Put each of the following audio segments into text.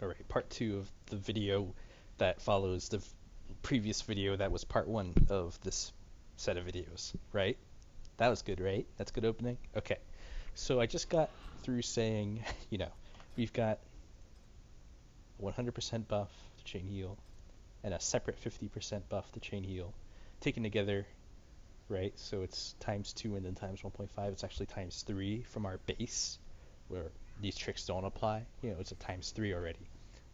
Alright, part 2 of the video that follows the previous video that was part 1 of this set of videos, right? That was good, right? That's good opening? Okay. So I just got through saying, we've got 100% buff to chain heal and a separate 50% buff to chain heal taken together, right? So it's times 2 and then times 1.5. It's actually times 3 from our base where these tricks don't apply. It's a times 3 already.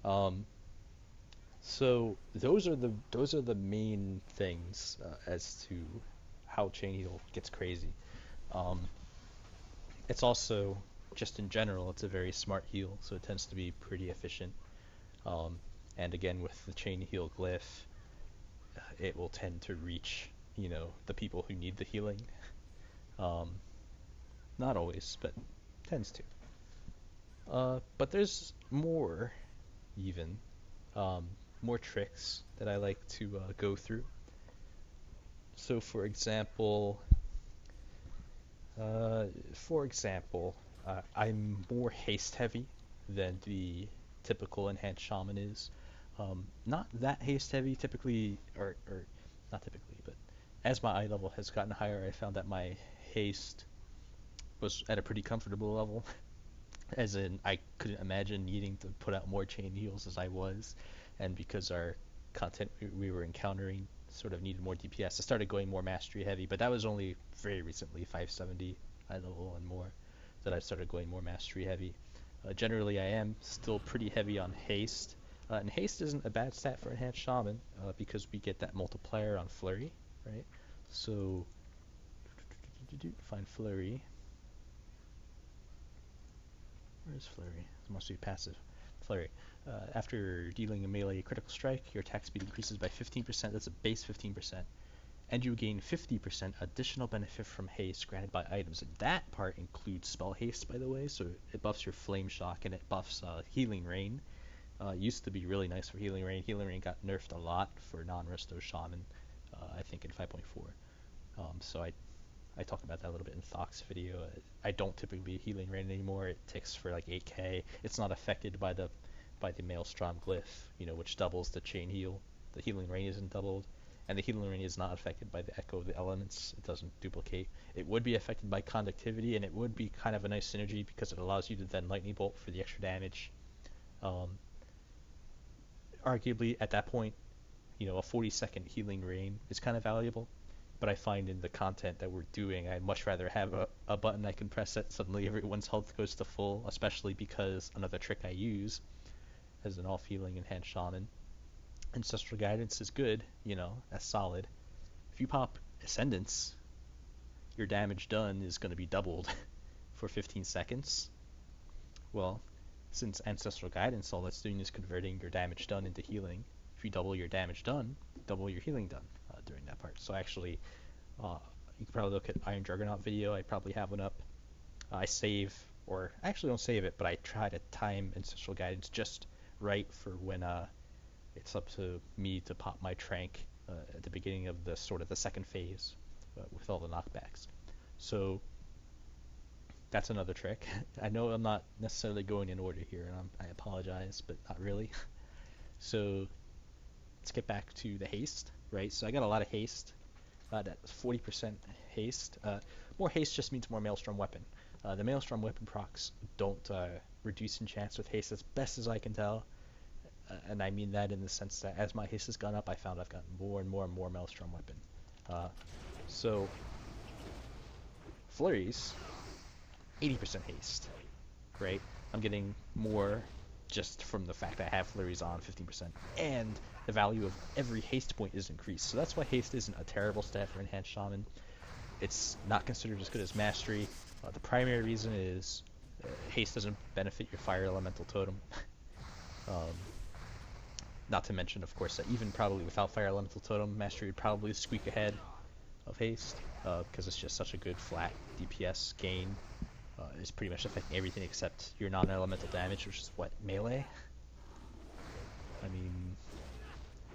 Um, so those are the main things as to how chain heal gets crazy. Um, it's also just in general, it's a very smart heal, so it tends to be pretty efficient. Um, and again, with the chain heal glyph, it will tend to reach the people who need the healing. Um, Not always, but tends to. But there's more even. Um, More tricks that I like to go through. So, uh, for example, I'm more haste heavy than the typical enhanced shaman is. Not that haste heavy typically, or not typically, but as my eye level has gotten higher, I found that my haste was at a pretty comfortable level. As in, I couldn't imagine needing to put out more chain heals as I was, and because our content we were encountering sort of needed more DPS, I started going more mastery heavy, but that was only very recently, 570 high level and more, that I started going more mastery heavy. Generally, I am still pretty heavy on haste, and haste isn't a bad stat for enhanced shaman because we get that multiplier on flurry, right? So, find flurry. Where's flurry? It must be passive. Flurry. After dealing a melee critical strike, your attack speed increases by 15%. That's a base 15%. And you gain 50% additional benefit from haste granted by items. And that part includes spell haste, by the way. So it buffs your flame shock and it buffs healing rain. Used to be really nice for healing rain. Healing rain got nerfed a lot for non-resto shaman, I think in 5.4. So I talk about that a little bit in Thock's video. I don't typically healing rain anymore. It ticks for like 8k. It's not affected by the Maelstrom glyph, which doubles the chain heal. The healing rain isn't doubled, and the healing rain is not affected by the echo of the elements. It doesn't duplicate. It would be affected by conductivity, and it would be kind of a nice synergy because it allows you to then lightning bolt for the extra damage. Um, Arguably, at that point, a 40-second healing rain is kind of valuable. But I find in the content that we're doing, I'd much rather have a button I can press that suddenly everyone's health goes to full, especially because another trick I use as an all-healing enhanced shaman, Ancestral Guidance is good, that's solid. If you pop Ascendance, your damage done is going to be doubled for 15 seconds. Well, since Ancestral Guidance, all that's doing is converting your damage done into healing. If you double your damage done, double your healing done during that part. So actually, you can probably look at Iron Juggernaut video. I probably have one up. I save, or I actually don't save it, but I try to time Ancestral Guidance just right for when it's up to me to pop my Trank at the beginning of the sort of the second phase with all the knockbacks. So that's another trick. I know I'm not necessarily going in order here, and I apologize, but not really. So let's get back to the haste, right? So I got a lot of haste. That's 40% haste. More haste just means more Maelstrom weapon. The Maelstrom weapon procs don't reduce in chance with haste as best as I can tell. And I mean that in the sense that as my haste has gone up, I found I've gotten more and more and more Maelstrom weapon. So flurries, 80% haste, right? I'm getting more just from the fact I have flurries on 15%, and the value of every haste point is increased. So that's why haste isn't a terrible stat for enhanced shaman. It's not considered as good as mastery. The primary reason is haste doesn't benefit your fire elemental totem. um, Not to mention, of course, that even probably without fire elemental totem, mastery would probably squeak ahead of haste because it's just such a good flat DPS gain. It's pretty much affecting everything except your non-elemental damage, which is what, melee? I mean,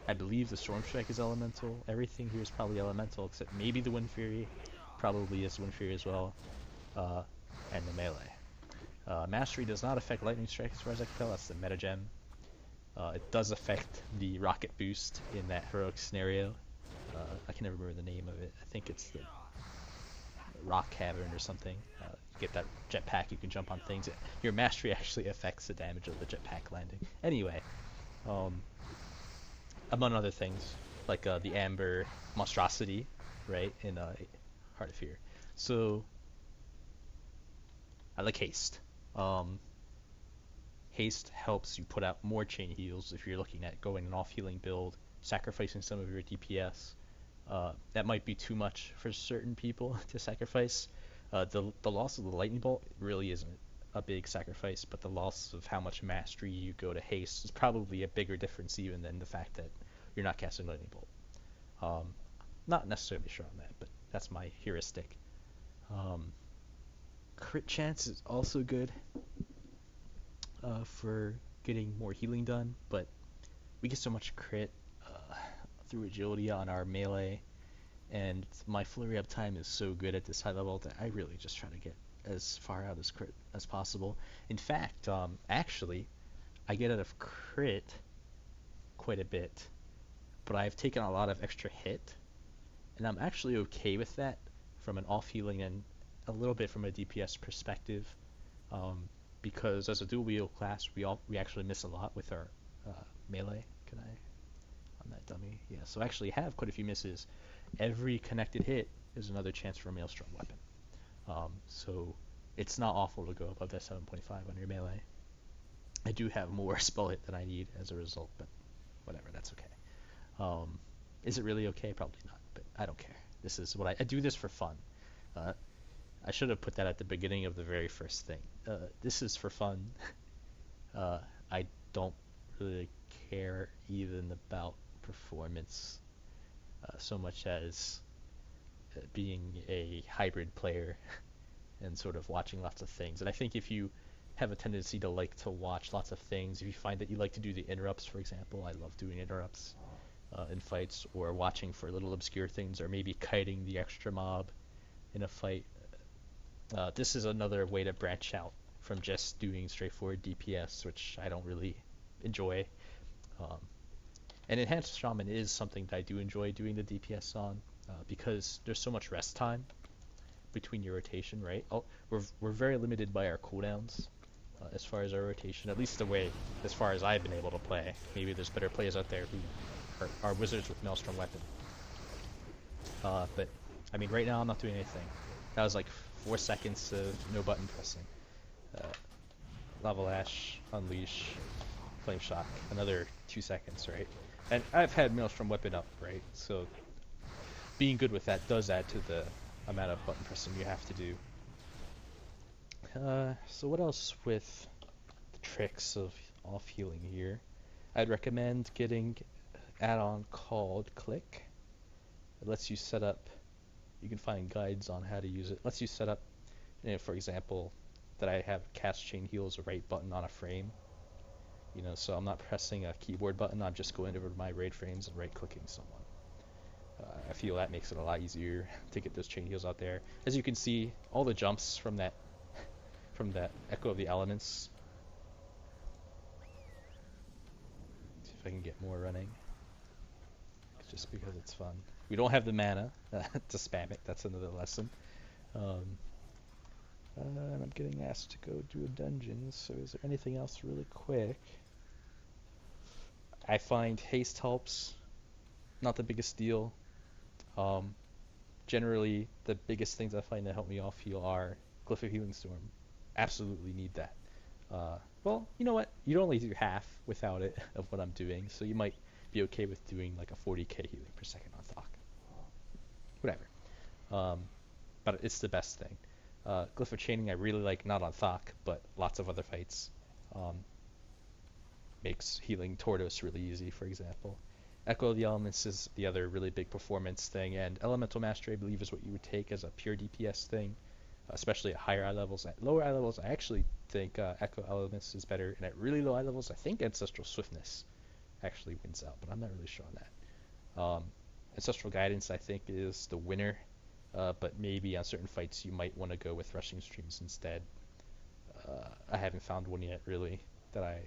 I believe the Storm Strike is elemental. Everything here is probably elemental except maybe the Wind Fury. Probably is Wind Fury as well. And the melee. Mastery does not affect Lightning Strike as far as I can tell. That's the meta gem. It does affect the rocket boost in that heroic scenario. I can never remember the name of it. I think it's the rock cavern or something. You get that jetpack, you can jump on things. Your mastery actually affects the damage of the jetpack landing. Anyway, um, among other things, like the Amber monstrosity, right, in Heart of Fear. So I like haste. Um, Haste helps you put out more chain heals if you're looking at going an off healing build, sacrificing some of your DPS. That might be too much for certain people to sacrifice. The loss of the lightning bolt really isn't a big sacrifice, but the loss of how much mastery you go to haste is probably a bigger difference even than the fact that you're not casting lightning bolt. Um, Not necessarily sure on that, but that's my heuristic. Um, Crit chance is also good for getting more healing done, but we get so much crit through agility on our melee, and my flurry up time is so good at this high level that I really just try to get as far out as crit as possible. In fact, actually, I get out of crit quite a bit, but I've taken a lot of extra hit, and I'm actually okay with that from an off healing and a little bit from a DPS perspective, um, because as a dual wield class, we actually miss a lot with our melee. Can I on that dummy? Yeah, so I actually have quite a few misses. Every connected hit is another chance for a Maelstrom weapon. So it's not awful to go above that 7.5 on your melee. I do have more spell hit than I need as a result, but whatever, that's okay. Um, is it really okay? Probably not, but I don't care. This is what I do this for fun. Uh, I should have put that at the beginning of the very first thing. This is for fun. Uh, I don't really care even about performance so much as being a hybrid player and sort of watching lots of things. And I think if you have a tendency to like to watch lots of things, if you find that you like to do the interrupts, for example, I love doing interrupts in fights, or watching for little obscure things, or maybe kiting the extra mob in a fight. This is another way to branch out from just doing straightforward DPS, which I don't really enjoy. Um, and Enhanced Shaman is something that I do enjoy doing the DPS on, because there's so much rest time between your rotation, right? We're very limited by our cooldowns as far as our rotation, at least the way, as far as I've been able to play. Maybe there's better players out there who are wizards with Maelstrom Weapon. But, I mean, right now I'm not doing anything. That was like 4 seconds of no button pressing. Uh, Lava Lash, Unleash, Flame Shock, another 2 seconds, right? And I've had Maelstrom Weapon up, right? So being good with that does add to the amount of button pressing you have to do. So what else with the tricks of off healing here? I'd recommend getting add-on called Click. It lets you set up, you can find guides on how to use it. It lets you set up, for example, that I have cast chain heal as a right button on a frame. So I'm not pressing a keyboard button, I'm just going over to my raid frames and right-clicking someone. I feel that makes it a lot easier to get those chain heals out there. As you can see, all the jumps from that Echo of the Elements. See if I can get more running. Just because it's fun. We don't have the mana to spam it. That's another lesson. And I'm getting asked to go do a dungeon, so is there anything else really quick? I find haste helps. Not the biggest deal. Generally, the biggest things I find that help me off heal are Glyph of Healing Storm. Absolutely need that. Well, you know what? You'd only do half without it of what I'm doing, so you might be okay with doing like a 40k healing per second on Thok. Whatever. But it's the best thing. Glyph of Chaining I really like, not on Thok, but lots of other fights. Makes healing Tortoise really easy, for example. Echo of the Elements is the other really big performance thing, and Elemental Mastery I believe is what you would take as a pure DPS thing, especially at higher eye levels. At lower eye levels, I actually think Echo Elements is better, and at really low eye levels, I think Ancestral Swiftness actually wins out, but I'm not really sure on that. Ancestral Guidance I think is the winner, but maybe on certain fights you might want to go with Rushing Streams instead. I haven't found one yet really that I